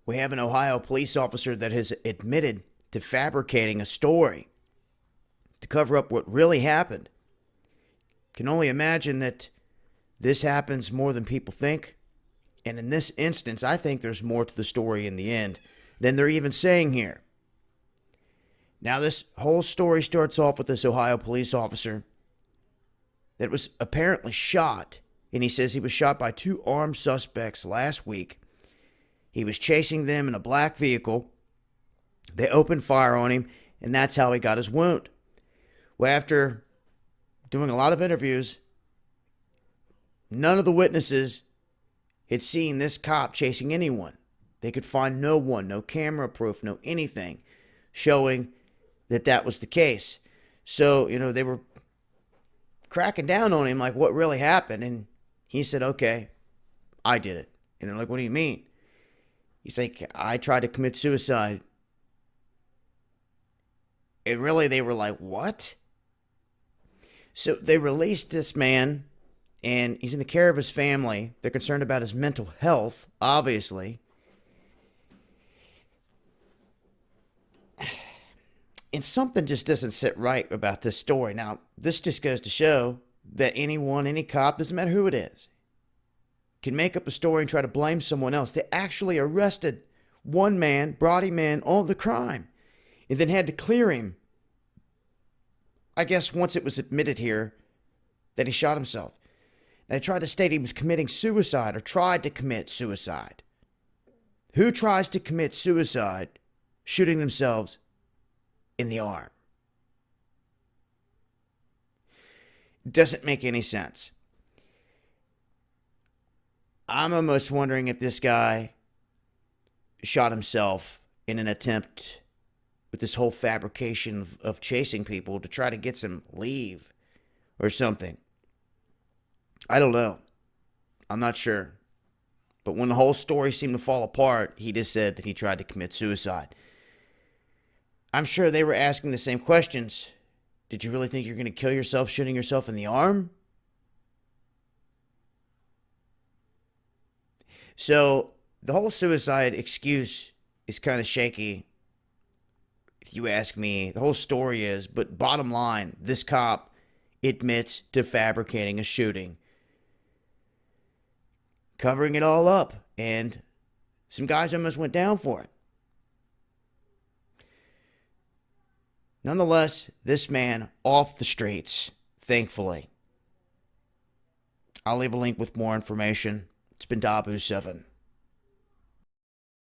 We have an Ohio police officer that has admitted to fabricating a story to cover up what really happened. Can only imagine that this happens more than people think. And in this instance, I think there's more to the story in the end than they're even saying here. Now, this whole story starts off with this Ohio police officer that was apparently shot. And he says he was shot by 2 armed suspects last week. He was chasing them in a black vehicle. They opened fire on him, and that's how he got his wound. Well, after doing a lot of interviews, none of the witnesses had seen this cop chasing anyone. They could find no one, no camera proof, no anything showing that that was the case. So, they were cracking down on him like, what really happened? And he said, okay, I did it. And they're like, what do you mean? He's like, I tried to commit suicide. And really, they were like, what? So they released this man, and he's in the care of his family. They're concerned about his mental health, obviously. And something just doesn't sit right about this story. Now, this just goes to show that anyone, any cop, doesn't matter who it is, can make up a story and try to blame someone else. They actually arrested one man, brought him in on the crime, and then had to clear him. I guess once it was admitted here that he shot himself. They tried to state he was committing suicide or tried to commit suicide. Who tries to commit suicide shooting themselves in the arm? It doesn't make any sense. I'm almost wondering if this guy shot himself in an attempt with this whole fabrication of chasing people to try to get some leave or something. I don't know. I'm not sure. But when the whole story seemed to fall apart, he just said that he tried to commit suicide. I'm sure they were asking the same questions. Did you really think you're going to kill yourself shooting yourself in the arm? So the whole suicide excuse is kind of shaky, if you ask me. The whole story is, but bottom line, this cop admits to fabricating a shooting, covering it all up, and some guys almost went down for it. Nonetheless, this man off the streets, thankfully. I'll leave a link with more information. It's been Dabu7.